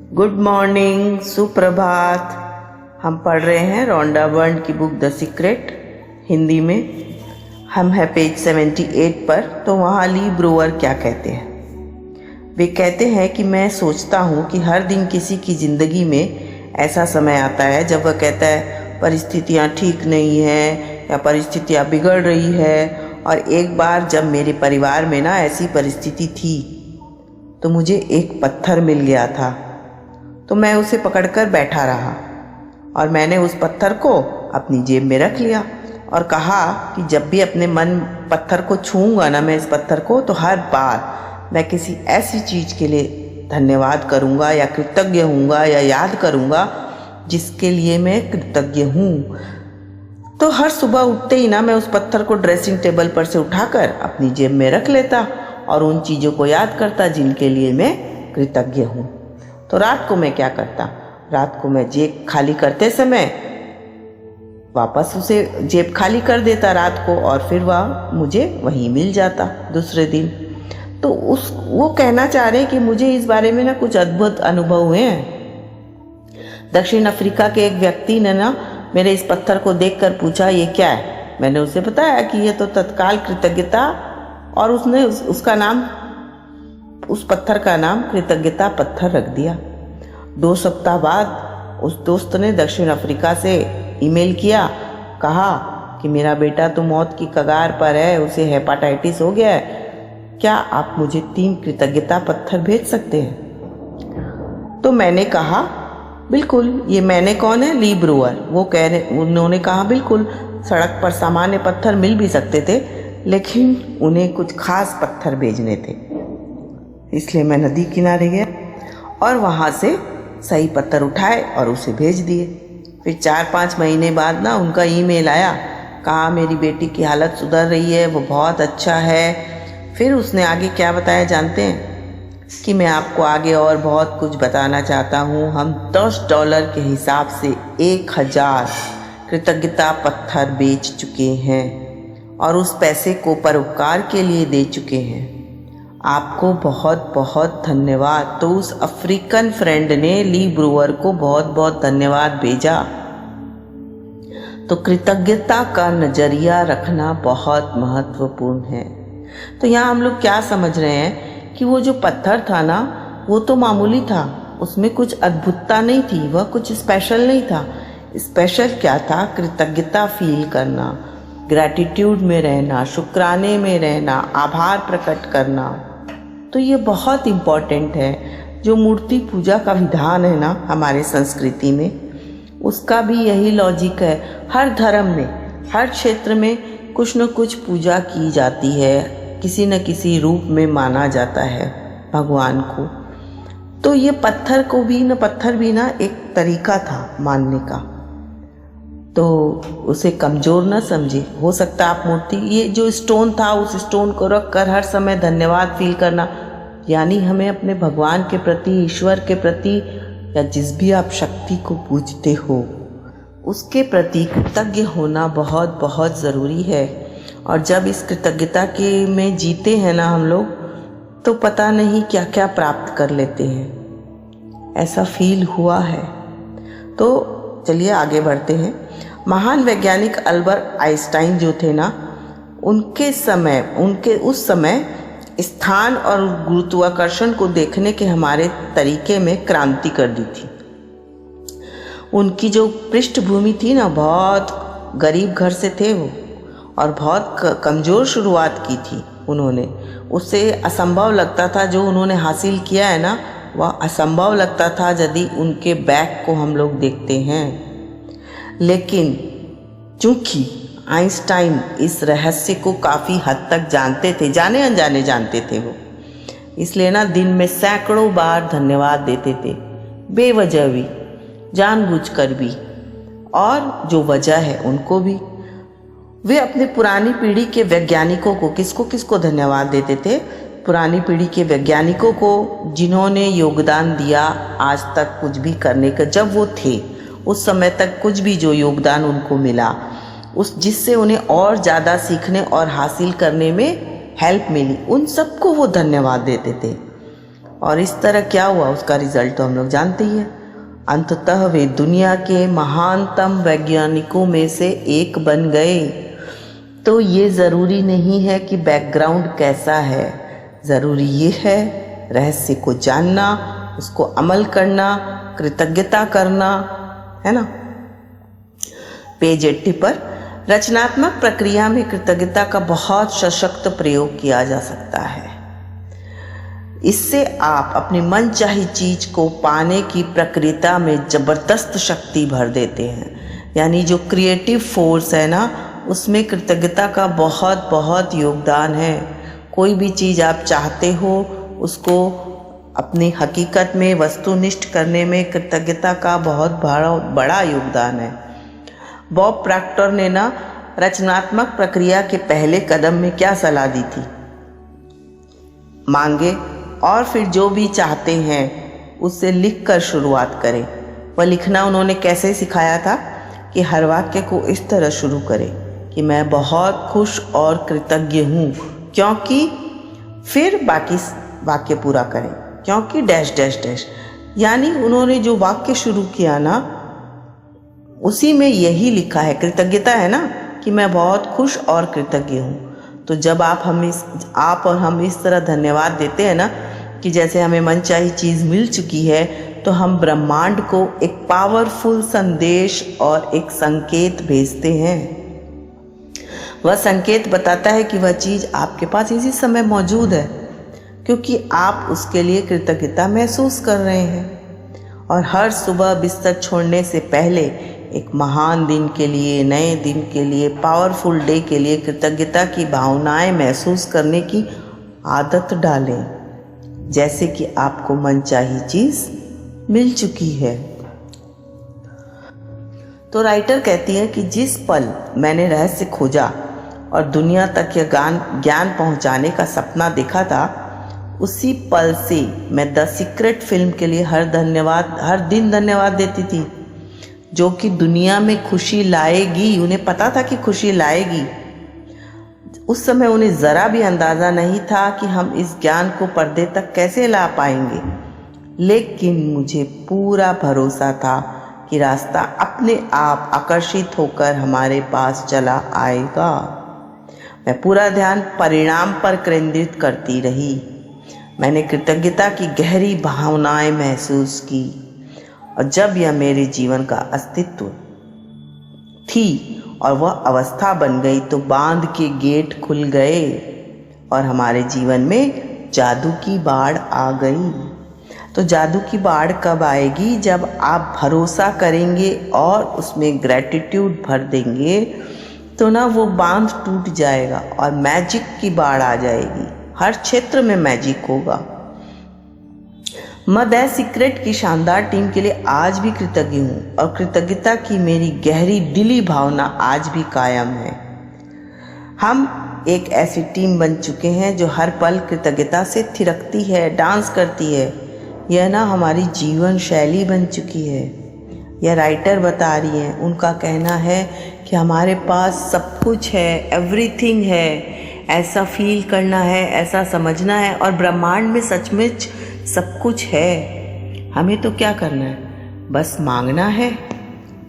Good morning, सुप्रभात। हम पढ़ रहे हैं रोंडा बर्न की बुक द सीक्रेट हिंदी में। हम हैं पेज 78 पर। तो वहाँ ली ब्रूअर क्या कहते हैं? वे कहते हैं कि मैं सोचता हूँ कि हर दिन किसी की ज़िंदगी में ऐसा समय आता है जब वह कहता है परिस्थितियाँ ठीक नहीं हैं या परिस्थितियाँ बिगड़ रही है। और एक बार जब मेरे परिवार में ना ऐसी परिस्थिति थी तो मुझे एक पत्थर मिल गया था, तो मैं उसे पकड़कर बैठा रहा और मैंने उस पत्थर को अपनी जेब में रख लिया और कहा कि जब भी अपने मन पत्थर को छूऊंगा ना, मैं इस पत्थर को, तो हर बार मैं किसी ऐसी चीज़ के लिए धन्यवाद करूंगा या कृतज्ञ हूँगा या याद करूंगा जिसके लिए मैं कृतज्ञ हूँ। तो हर सुबह उठते ही ना मैं उस पत्थर को ड्रेसिंग टेबल पर से उठाकर अपनी जेब में रख लेता और उन चीज़ों को याद करता जिनके लिए मैं कृतज्ञ हूँ। तो रात को मैं क्या करता, रात को मैं जेब खाली करते समय वापस उसे जेब खाली कर देता रात को, और फिर वह मुझे वहीं मिल जाता दूसरे दिन। तो वो कहना चाह रहे हैं कि मुझे इस बारे में ना कुछ अद्भुत अनुभव हुए हैं। दक्षिण अफ्रीका के एक व्यक्ति ने ना मेरे इस पत्थर को देखकर पूछा ये क्या है। मैंने उसे बताया कि ये तो तत्काल कृतज्ञता, और उसने उसका नाम, उस पत्थर का नाम कृतज्ञता पत्थर रख दिया। 2 सप्ताह बाद उस दोस्त ने दक्षिण अफ्रीका से ईमेल किया, कहा कि मेरा बेटा तो मौत की कगार पर है, उसे हेपाटाइटिस हो गया है, क्या आप मुझे 3 कृतज्ञता पत्थर भेज सकते हैं? तो मैंने कहा बिल्कुल। ये मैंने कौन है? ली ब्रूअर। उन्होंने कहा बिल्कुल, सड़क पर सामान्य पत्थर मिल भी सकते थे लेकिन उन्हें कुछ खास पत्थर भेजने थे। इसलिए मैं नदी किनारे गया और वहाँ से सही पत्थर उठाए और उसे भेज दिए। फिर 4-5 महीने बाद ना उनका ईमेल आया, कहा मेरी बेटी की हालत सुधर रही है, वो बहुत अच्छा है। फिर उसने आगे क्या बताया जानते हैं? कि मैं आपको आगे और बहुत कुछ बताना चाहता हूँ। हम $10 के हिसाब से 1000 कृतज्ञता पत्थर बेच चुके हैं और उस पैसे को परोपकार के लिए दे चुके हैं। आपको बहुत बहुत धन्यवाद। तो उस अफ्रीकन फ्रेंड ने ली ब्रूअर को बहुत बहुत धन्यवाद भेजा। तो कृतज्ञता का नजरिया रखना बहुत महत्वपूर्ण है। तो यहाँ हम लोग क्या समझ रहे हैं कि वो जो पत्थर था ना, वो तो मामूली था, उसमें कुछ अद्भुतता नहीं थी, वह कुछ स्पेशल नहीं था। स्पेशल क्या था? कृतज्ञता फील करना, ग्रैटिट्यूड में रहना, शुक्राने में रहना, आभार प्रकट करना। तो ये बहुत इम्पॉर्टेंट है। जो मूर्ति पूजा का विधान है ना हमारे संस्कृति में, उसका भी यही लॉजिक है। हर धर्म में, हर क्षेत्र में कुछ न कुछ पूजा की जाती है, किसी न किसी रूप में माना जाता है भगवान को। तो ये पत्थर भी ना एक तरीका था मानने का। तो उसे कमज़ोर न समझे। हो सकता है आप मूर्ति, ये जो स्टोन था, उस स्टोन को रख कर हर समय धन्यवाद फील करना, यानी हमें अपने भगवान के प्रति, ईश्वर के प्रति, या जिस भी आप शक्ति को पूजते हो उसके प्रति कृतज्ञ होना बहुत बहुत ज़रूरी है। और जब इस कृतज्ञता के में जीते हैं ना हम लोग, तो पता नहीं क्या क्या प्राप्त कर लेते हैं। ऐसा फील हुआ है। तो चलिए आगे बढ़ते हैं। महान वैज्ञानिक अल्बर्ट आइंस्टाइन जो थे ना, उनके उस समय स्थान और गुरुत्वाकर्षण को देखने के हमारे तरीके में क्रांति कर दी थी। उनकी जो पृष्ठभूमि थी ना, बहुत गरीब घर से थे वो, और बहुत कमज़ोर शुरुआत की थी उन्होंने। उससे असंभव लगता था, जो उन्होंने हासिल किया है ना, वह असंभव लगता था यदि उनके बैक को हम लोग देखते हैं। लेकिन चूंकि आइंस्टाइन इस रहस्य को काफ़ी हद तक जानते थे, जाने अनजाने जानते थे वो, इसलिए ना दिन में सैकड़ों बार धन्यवाद देते थे, बेवजह भी, जानबूझकर भी, और जो वजह है उनको भी। वे अपने पुरानी पीढ़ी के वैज्ञानिकों को, किसको धन्यवाद देते थे? पुरानी पीढ़ी के वैज्ञानिकों को, जिन्होंने योगदान दिया आज तक कुछ भी करने का, जब वो थे उस समय तक कुछ भी जो योगदान उनको मिला, जिससे उन्हें और ज़्यादा सीखने और हासिल करने में हेल्प मिली, उन सबको वो धन्यवाद देते थे। और इस तरह क्या हुआ उसका रिजल्ट तो हम लोग जानते ही हैं। अंततः वे दुनिया के महानतम वैज्ञानिकों में से एक बन गए। तो ये ज़रूरी नहीं है कि बैकग्राउंड कैसा है, ज़रूरी ये है रहस्य को जानना, उसको अमल करना, कृतज्ञता करना, है ना। पेज 80 पर रचनात्मक प्रक्रिया में कृतज्ञता का बहुत सशक्त प्रयोग किया जा सकता है। इससे आप अपनी मनचाही चीज को पाने की प्रक्रिया में जबरदस्त शक्ति भर देते हैं। यानी जो क्रिएटिव फोर्स है ना, उसमें कृतज्ञता का बहुत बहुत योगदान है। कोई भी चीज़ आप चाहते हो उसको अपनी हकीकत में वस्तुनिष्ठ करने में कृतज्ञता का बहुत बड़ा योगदान है। बॉब प्रॉक्टर ने ना रचनात्मक प्रक्रिया के पहले कदम में क्या सलाह दी थी? मांगे और फिर जो भी चाहते हैं उससे लिखकर शुरुआत करें। वह लिखना उन्होंने कैसे सिखाया था कि हर वाक्य को इस तरह शुरू करें कि मैं बहुत खुश और कृतज्ञ हूँ क्योंकि, फिर बाकी वाक्य पूरा करें क्योंकि डैश डैश डैश। यानी उन्होंने जो वाक्य शुरू किया ना उसी में यही लिखा है, कृतज्ञता है ना कि मैं बहुत खुश और कृतज्ञ हूँ। तो जब आप और हम इस तरह धन्यवाद देते हैं ना कि जैसे हमें मनचाही चीज़ मिल चुकी है, तो हम ब्रह्मांड को एक पावरफुल संदेश और एक संकेत भेजते हैं। वह संकेत बताता है कि वह चीज़ आपके पास इसी समय मौजूद है क्योंकि आप उसके लिए कृतज्ञता महसूस कर रहे हैं। और हर सुबह बिस्तर छोड़ने से पहले एक महान दिन के लिए, नए दिन के लिए, पावरफुल डे के लिए कृतज्ञता की भावनाएं महसूस करने की आदत डालें, जैसे कि आपको मनचाही चीज मिल चुकी है। तो राइटर कहती है कि जिस पल मैंने रहस्य खोजा और दुनिया तक यह ज्ञान पहुंचाने का सपना देखा था, उसी पल से मैं द सीक्रेट फिल्म के लिए हर दिन धन्यवाद देती थी, जो कि दुनिया में खुशी लाएगी। उन्हें पता था कि खुशी लाएगी। उस समय उन्हें ज़रा भी अंदाज़ा नहीं था कि हम इस ज्ञान को पर्दे तक कैसे ला पाएंगे, लेकिन मुझे पूरा भरोसा था कि रास्ता अपने आप आकर्षित होकर हमारे पास चला आएगा। मैं पूरा ध्यान परिणाम पर केंद्रित करती रही। मैंने कृतज्ञता की गहरी भावनाएं महसूस की और जब यह मेरे जीवन का अस्तित्व थी और वह अवस्था बन गई तो बांध के गेट खुल गए और हमारे जीवन में जादू की बाढ़ आ गई। तो जादू की बाढ़ कब आएगी? जब आप भरोसा करेंगे और उसमें ग्रैटिट्यूड भर देंगे तो ना वो बांध टूट जाएगा और मैजिक की बाढ़ आ जाएगी। हर क्षेत्र में मैजिक होगा। मैं द सीक्रेट की शानदार टीम के लिए आज भी कृतज्ञ हूँ और कृतज्ञता की मेरी गहरी दिली भावना आज भी कायम है। हम एक ऐसी टीम बन चुके हैं जो हर पल कृतज्ञता से थिरकती है, डांस करती है। यह ना हमारी जीवन शैली बन चुकी है। यह राइटर बता रही हैं। उनका कहना है कि हमारे पास सब कुछ है, एवरीथिंग है। ऐसा फील करना है, ऐसा समझना है और ब्रह्मांड में सचमुच सब कुछ है। हमें तो क्या करना है? बस मांगना है,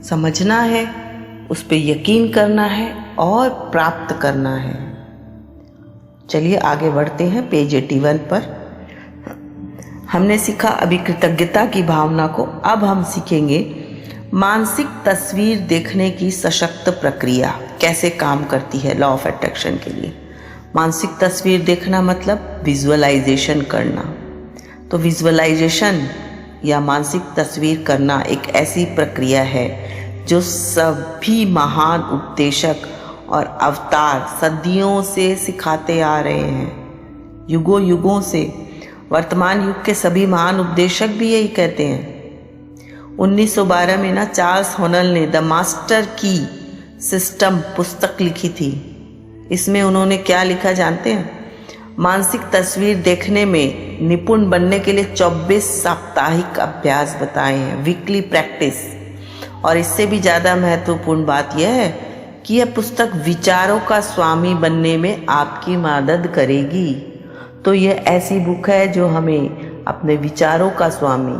समझना है, उस पर यकीन करना है और प्राप्त करना है। चलिए आगे बढ़ते हैं पेज 81 पर। हमने सीखा अभी कृतज्ञता की भावना को। अब हम सीखेंगे मानसिक तस्वीर देखने की सशक्त प्रक्रिया कैसे काम करती है लॉ ऑफ अट्रैक्शन के लिए। मानसिक तस्वीर देखना मतलब विजुअलाइजेशन करना। तो विजुअलाइजेशन या मानसिक तस्वीर करना एक ऐसी प्रक्रिया है जो सभी महान उपदेशक और अवतार सदियों से सिखाते आ रहे हैं, युगों युगों से। वर्तमान युग के सभी महान उपदेशक भी यही कहते हैं। 1912 में ना चार्ल्स होनल ने द मास्टर की सिस्टम पुस्तक लिखी थी। इसमें उन्होंने क्या लिखा जानते हैं? मानसिक तस्वीर देखने में निपुण बनने के लिए 24 साप्ताहिक अभ्यास बताए हैं, वीकली प्रैक्टिस। और इससे भी ज़्यादा महत्वपूर्ण बात यह है कि यह पुस्तक विचारों का स्वामी बनने में आपकी मदद करेगी। तो यह ऐसी बुक है जो हमें अपने विचारों का स्वामी,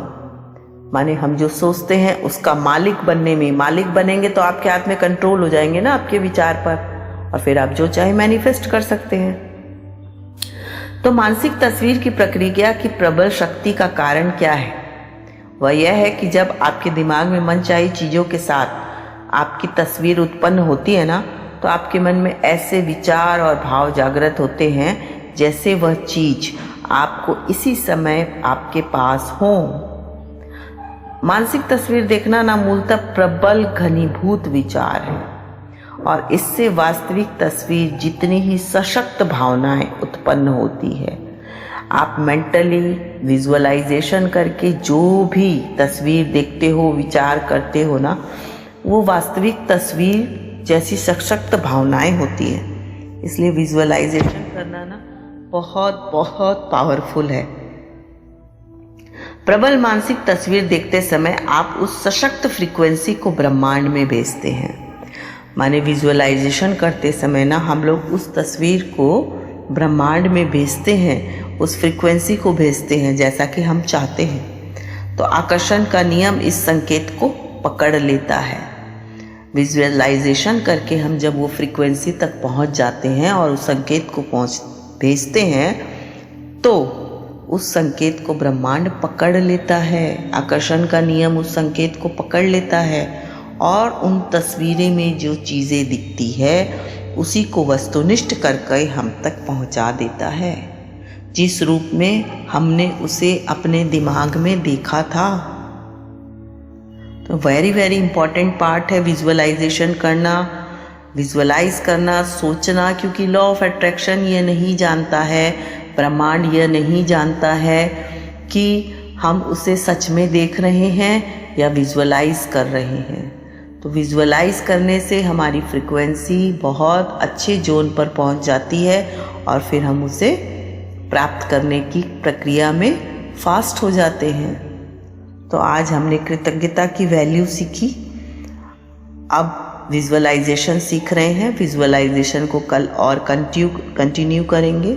माने हम जो सोचते हैं उसका मालिक बनने में, मालिक बनेंगे तो आपके हाथ में कंट्रोल हो जाएंगे ना आपके विचार पर, और फिर आप जो चाहे मैनिफेस्ट कर सकते हैं। तो मानसिक तस्वीर की प्रक्रिया की प्रबल शक्ति का कारण क्या है? वह यह है कि जब आपके दिमाग में मनचाही चीज़ों के साथ आपकी तस्वीर उत्पन्न होती है ना, तो आपके मन में ऐसे विचार और भाव जागृत होते हैं जैसे वह चीज आपको इसी समय आपके पास हो। मानसिक तस्वीर देखना ना मूलतः प्रबल घनीभूत विचार है, और इससे वास्तविक तस्वीर जितनी ही सशक्त भावनाएं उत्पन्न होती है। आप मेंटली विजुअलाइजेशन करके जो भी तस्वीर देखते हो, विचार करते हो ना, वो वास्तविक तस्वीर जैसी सशक्त भावनाएं होती है। इसलिए विजुअलाइजेशन करना ना बहुत बहुत पावरफुल है। प्रबल मानसिक तस्वीर देखते समय आप उस सशक्त फ्रीक्वेंसी को ब्रह्मांड में भेजते हैं। माने विजुअलाइजेशन करते समय ना हम लोग उस तस्वीर को ब्रह्मांड में भेजते हैं, उस फ्रीक्वेंसी को भेजते हैं जैसा कि हम चाहते हैं। तो आकर्षण का नियम इस संकेत को पकड़ लेता है। विजुअलाइजेशन करके हम जब वो फ्रीक्वेंसी तक पहुंच जाते हैं और उस संकेत को भेजते हैं, तो उस संकेत को ब्रह्मांड पकड़ लेता है। आकर्षण का नियम उस संकेत को पकड़ लेता है और उन तस्वीरें में जो चीज़ें दिखती है उसी को वस्तुनिष्ठ करके हम तक पहुंचा देता है, जिस रूप में हमने उसे अपने दिमाग में देखा था। तो वेरी वेरी इंपॉर्टेंट पार्ट है विजुअलाइजेशन करना, विजुअलाइज करना, सोचना, क्योंकि लॉ ऑफ अट्रैक्शन ये नहीं जानता है, ब्रह्मांड यह नहीं जानता है कि हम उसे सच में देख रहे हैं या विजुअलाइज कर रहे हैं। तो विजुअलाइज करने से हमारी फ्रीक्वेंसी बहुत अच्छे जोन पर पहुंच जाती है और फिर हम उसे प्राप्त करने की प्रक्रिया में फास्ट हो जाते हैं। तो आज हमने कृतज्ञता की वैल्यू सीखी, अब विजुअलाइजेशन सीख रहे हैं। विजुअलाइजेशन को कल और कंटिन्यू करेंगे।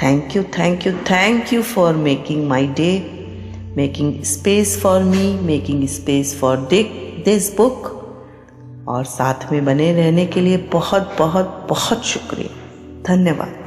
Thank you, thank you, thank you for making my day, making space for me, making space for this book, और साथ में बने रहने के लिए बहुत बहुत बहुत शुक्रिया। धन्यवाद।